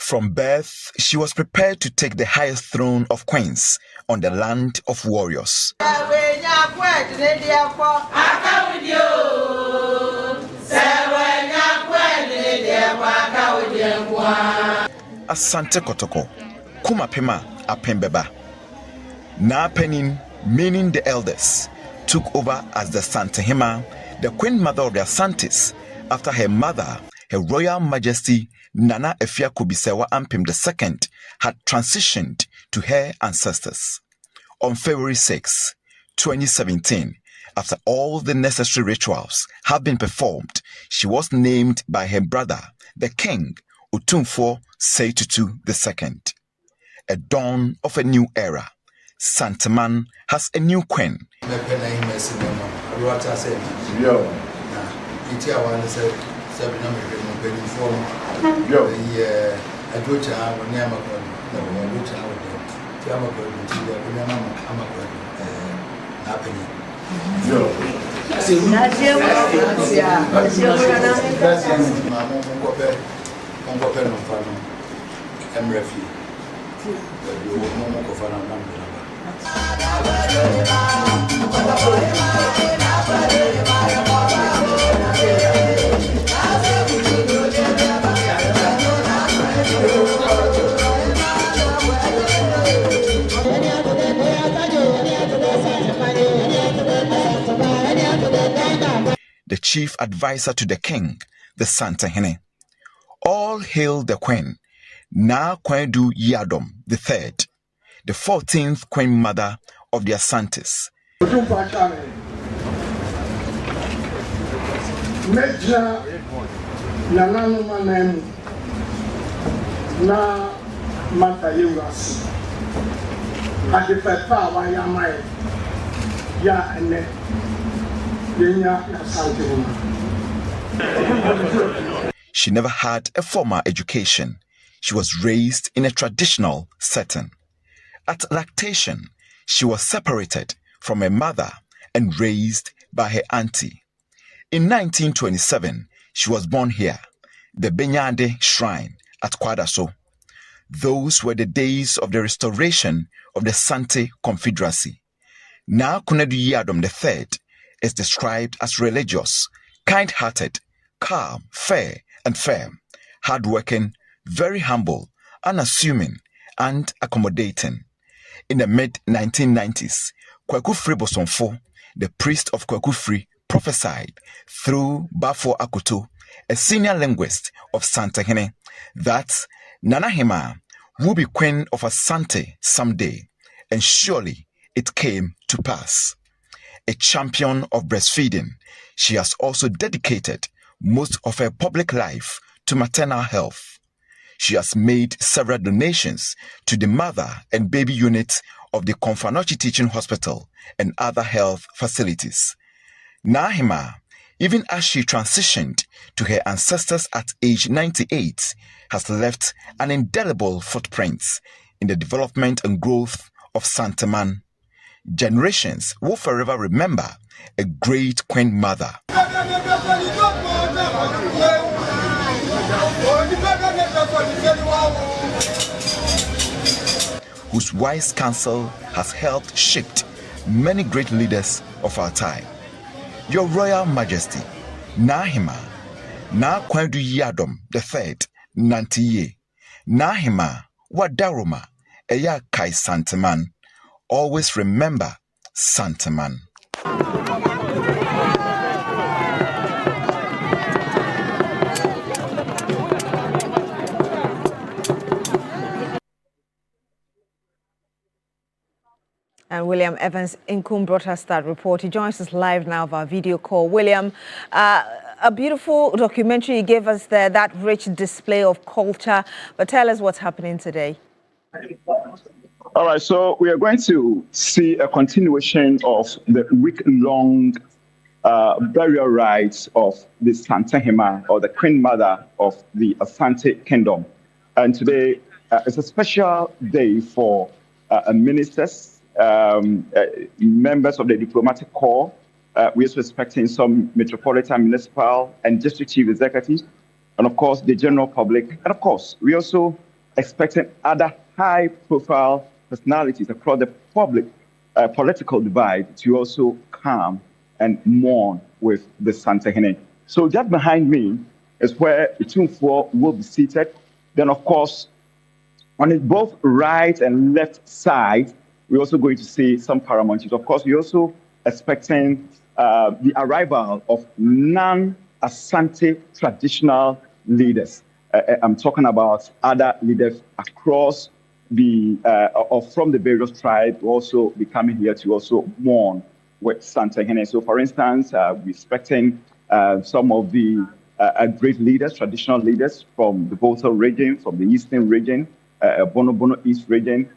From birth, she was prepared to take the highest throne of queens on the land of warriors. Asante Kotoko, Kumapema Apembeba. Na Penin, meaning the elders, took over as the Santehima, the queen mother of the Asantes, after her mother, Her Royal Majesty Nana Efia Kubisewa Ampim II, had transitioned to her ancestors. On February 6, 2017, after all the necessary rituals had been performed, she was named by her brother, the king, Otumfuo Seitutu II. A dawn of a new era. Santaman has a new queen. The chief advisor to the king, the Santehene. All hail the queen, Na Kwedu Yadom III, the 14th queen mother of the Asantes. She never had a formal education. She was raised in a traditional setting. At lactation, she was separated from her mother and raised by her auntie. In 1927, she was born here, the Benyade Shrine at Kwadaso. Those were the days of the restoration of the Sante Confederacy. Na Kunedu Yadom III is described as religious, kind-hearted, calm, fair, and firm, hard-working, very humble, unassuming, and accommodating. In the mid-1990s, Kwaku Fri Bosomfo, the priest of Kwaku Fri, prophesied through Bafo Akoto, a senior linguist of Santehene, that Nana Hima will be queen of Asante someday, and surely it came to pass. A champion of breastfeeding, she has also dedicated most of her public life to maternal health. She has made several donations to the mother and baby units of the Konfanochi Teaching Hospital and other health facilities. Nahima, even as she transitioned to her ancestors at age 98, has left an indelible footprint in the development and growth of Santaman. Generations will forever remember a great queen mother. Whose wise counsel has helped shape many great leaders of our time. Your Royal Majesty, Nahima, Na Kwedu Yadom III, Nantiye, Nahima, Wadaruma, Eya Kai Santaman. Always remember Santaman. And William Evans Inkum brought us that report. He joins us live now via video call. William, a beautiful documentary you gave us there, that rich display of culture. But tell us what's happening today. All right, so we are going to see a continuation of the week-long burial rites of the Santehima, or the Queen Mother of the Asante Kingdom. And today is a special day for ministers, members of the diplomatic corps. We're also expecting some metropolitan, municipal, and district chief executives, and of course, the general public. And of course, we also expecting other high-profile personalities across the public political divide to also come and mourn with the Santehene. So just behind me is where the Tumfoɔ will be seated. Then, of course, on both right and left side, we're also going to see some paramount chiefs. Of course, we're also expecting the arrival of non-Asante traditional leaders. I'm talking about other leaders across the or from the various tribes will also be coming here to also mourn with Santehene. So, for instance, we're expecting some of the great leaders, traditional leaders from the Volta region, from the Eastern region, Bono East region,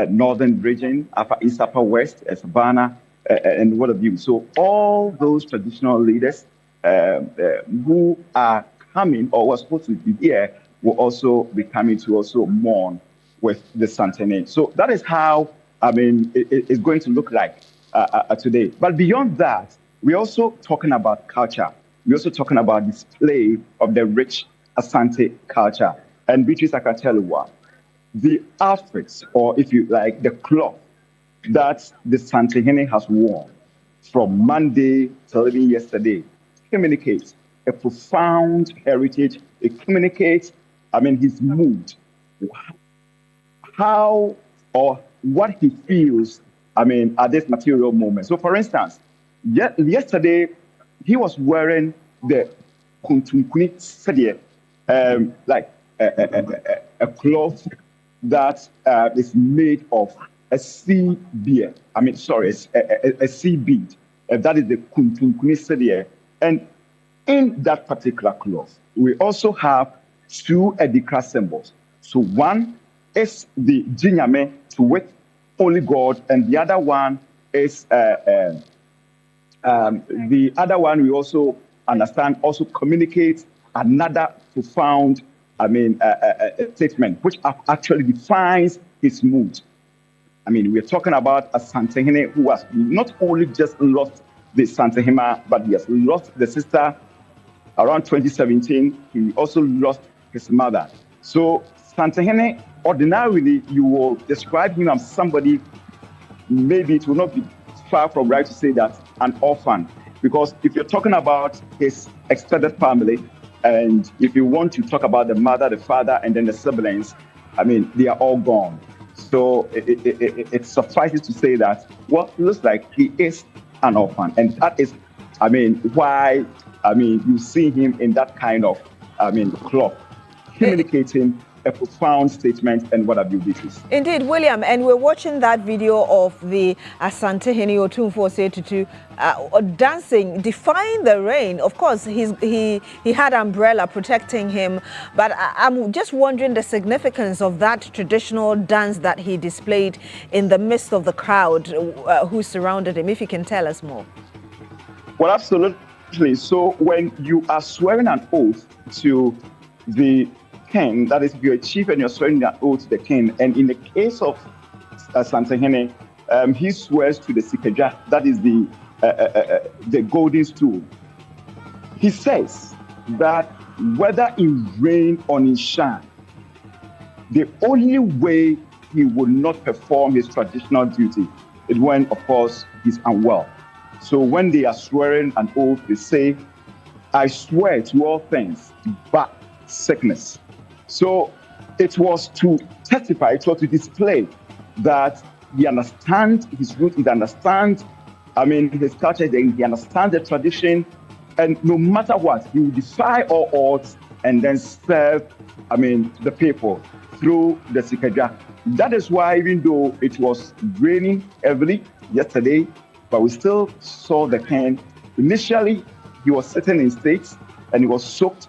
Northern region, Upper East, Upper West, Savannah, and what have you. So all those traditional leaders who are coming or were supposed to be here will also be coming to also mourn with the Santehene. So that is how, it's going to look like today. But beyond that, we're also talking about culture. We're also talking about display of the rich Asante culture. And Beatrice, I can tell you what, the outfits, or if you like, the cloth that the Santehene has worn from Monday till even yesterday communicates a profound heritage. It communicates, his mood, how or what he feels, at this material moment. So, for instance, yesterday, he was wearing the kuntunkuni sedie, like a cloth that is made of a sea beer. A sea bead. That is the kuntunkuni sedie. And in that particular cloth, we also have two Edikra symbols. So one is the Jinyame, to wit, only God, and the other one is the other one we also understand also communicates another profound statement which actually defines his mood. We're talking about a Santehene who has not only just lost the Santehema, but he has lost the sister around 2017. He also lost his mother. So Santehene, ordinarily, you will describe him as somebody, maybe it will not be far from right to say that, an orphan. Because if you're talking about his extended family, and if you want to talk about the mother, the father, and then the siblings, they are all gone. So it suffices to say that, well, it looks like he is an orphan. And that is, why, you see him in that kind of, cloth, communicating a profound statement. And what have you, Beatrice? Indeed, William, and we're watching that video of the Asantehene Otumfuo Setutu dancing, defying the rain. Of course, he had umbrella protecting him, but I'm just wondering the significance of that traditional dance that he displayed in the midst of the crowd who surrounded him, if you can tell us more. Well, absolutely. So when you are swearing an oath to the king, that is, if you're a chief and you're swearing an oath to the king, and in the case of Santehene, he swears to the Sikeja, that is the golden stool. He says that whether in rain or in shine, the only way he will not perform his traditional duty is when, of course, he's unwell. So when they are swearing an oath, they say, I swear to all things but sickness. So it was to testify, it was to display that he understands his roots, he understands, his culture, he understands the tradition, and no matter what, he will defy all odds and then serve, the people through the Sikeja. That is why, even though it was raining heavily yesterday, but we still saw the king. Initially, he was sitting in states and he was soaked.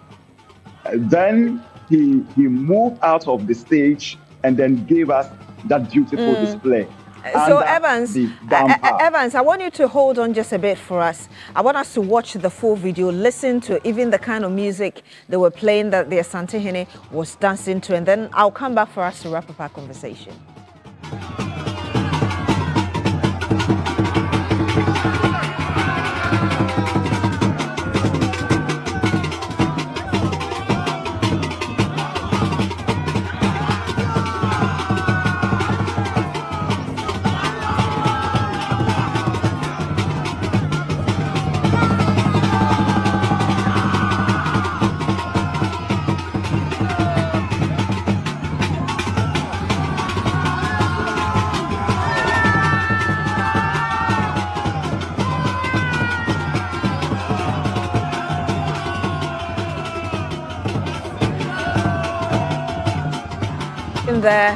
Then he moved out of the stage and then gave us that beautiful display. So Evans, I want you to hold on just a bit for us. I want us to watch the full video, listen to even the kind of music they were playing that the Santehene was dancing to, and then I'll come back for us to wrap up our conversation. In there,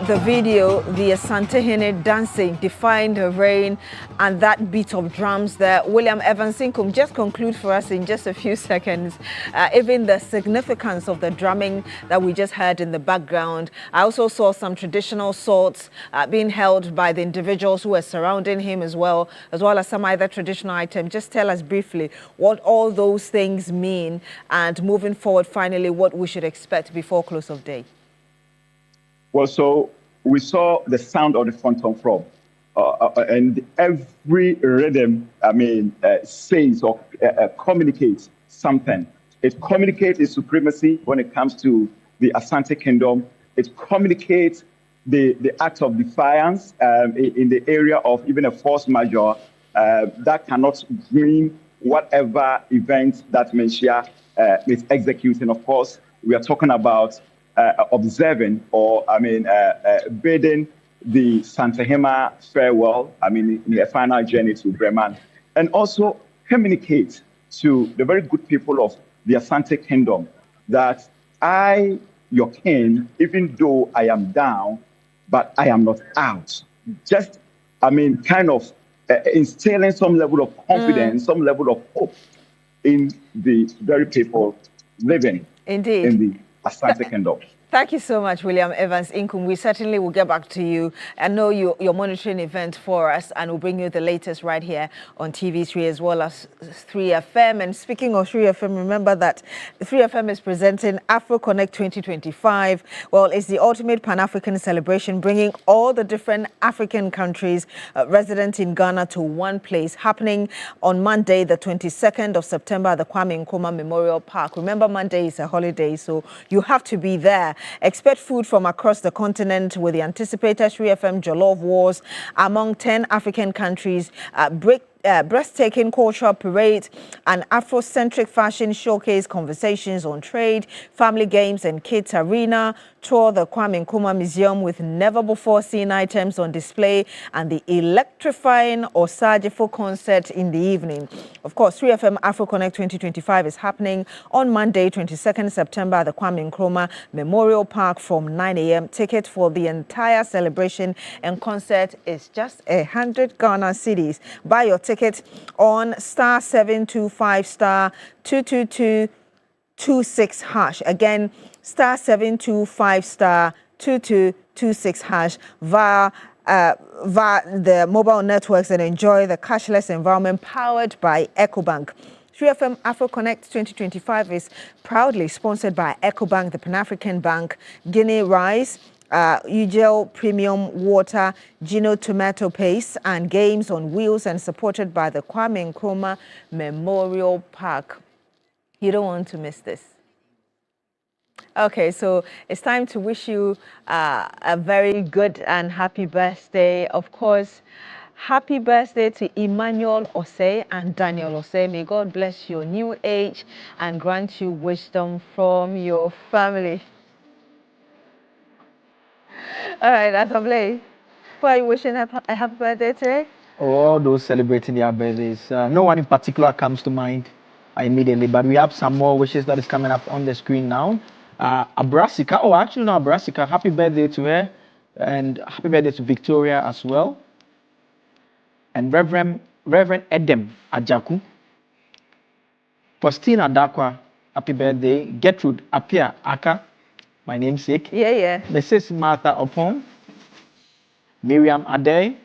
the video, the Asantehene dancing, defying the rain, and that beat of drums there. William Evans Inkum, just conclude for us in just a few seconds, even the significance of the drumming that we just heard in the background. I also saw some traditional swords being held by the individuals who were surrounding him as well as some other traditional items. Just tell us briefly what all those things mean, and moving forward, finally, what we should expect before close of day. Well, so we saw the sound of the phantom frog, and every rhythm, says or communicates something. It communicates its supremacy when it comes to the Asante Kingdom. It communicates the act of defiance in the area of even a force majeure that cannot bring whatever event that Menchia is executing. Of course, we are talking about observing or bidding the Santehema farewell, in their final journey to Bremen, and also communicate to the very good people of the Asante Kingdom that I, your king, even though I am down, but I am not out. Just, kind of instilling some level of confidence, some level of hope in the very people living in the Asante Kingdom. Thank you so much, William Evans Inkum. We certainly will get back to you. I know you're monitoring event for us, and we'll bring you the latest right here on TV3 as well as 3FM. And speaking of 3FM, remember that 3FM is presenting Afroconnect 2025. Well, it's the ultimate Pan-African celebration, bringing all the different African countries resident in Ghana to one place, happening on Monday, the 22nd of September at the Kwame Nkrumah Memorial Park. Remember, Monday is a holiday, so you have to be there. Expect food from across the continent with the anticipated 3FM Jollof Wars among 10 African countries, breathtaking cultural parade, an Afrocentric fashion showcase, conversations on trade, family games and kids arena, tour the Kwame Nkrumah Museum with never-before-seen items on display, and the electrifying Osajifo concert in the evening. Of course, 3FM Afroconnect 2025 is happening on Monday, 22nd September at the Kwame Nkrumah Memorial Park from 9 a.m. Ticket for the entire celebration and concert is just 100 Ghana cedis. Buy your ticket on *725 *22226 hash. Again, *725 *2226 hash via the mobile networks, and enjoy the cashless environment powered by EcoBank. 3FM Afroconnect 2025 is proudly sponsored by EcoBank, the Pan-African Bank, Guinea Rice, Ugel Premium Water, Gino Tomato Paste, and Games on Wheels, and supported by the Kwame Nkrumah Memorial Park. You don't want to miss this. Okay, so it's time to wish you a very good and happy birthday. Of course, happy birthday to Emmanuel Osei and Daniel Osei. May God bless your new age and grant you wisdom from your family. All right, Atomble, who are you wishing a happy birthday today? All those celebrating their birthdays. No one in particular comes to mind immediately, but we have some more wishes that is coming up on the screen now. Abrasika, oh, actually, no, Abrasika, happy birthday to her, and happy birthday to Victoria as well. And Reverend Edem Ajaku. Faustina Dakwa, happy birthday. Gertrude Apia Aka, my namesake. Yeah. Mrs. Martha Opon. Miriam Ade.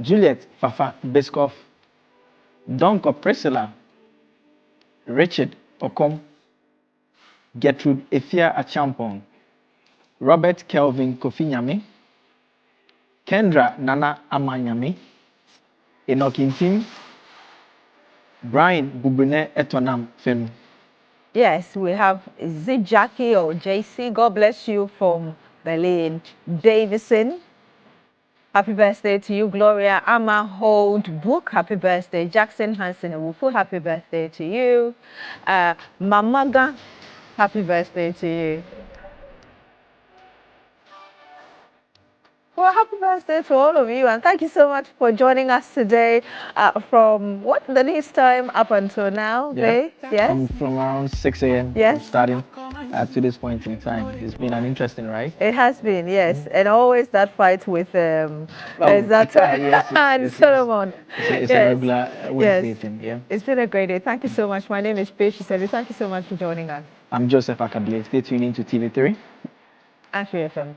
Juliet Fafa Biskoff. Donko Priscilla. Richard Okom. Gertrude Efia Achampong. Robert Kelvin Kofinyami. Kendra Nana Amanyami. Enokintim. Brian Bubune Etonam Fenu. Yes, we have Z Jackie or JC. God bless you from Berlin. Davison. Happy birthday to you, Gloria. Amma Hold Book. Happy birthday. Jackson Hansen Awufu. Happy birthday to you. Mamaga. Happy birthday to you. Well, happy birthday to all of you, and thank you so much for joining us today from the news time up until now. Yeah. Yes. From around 6 a.m. Yes. starting to this point in time. It's been an interesting ride. It has been, yes, and always that fight with Yes, and Solomon. It's a regular Wednesday Yes. thing. Yeah. It's been a great day. Thank you so much. My name is Paige. Thank you so much for joining us. I'm Joseph Akabile. Stay tuned into TV3. And 3FM.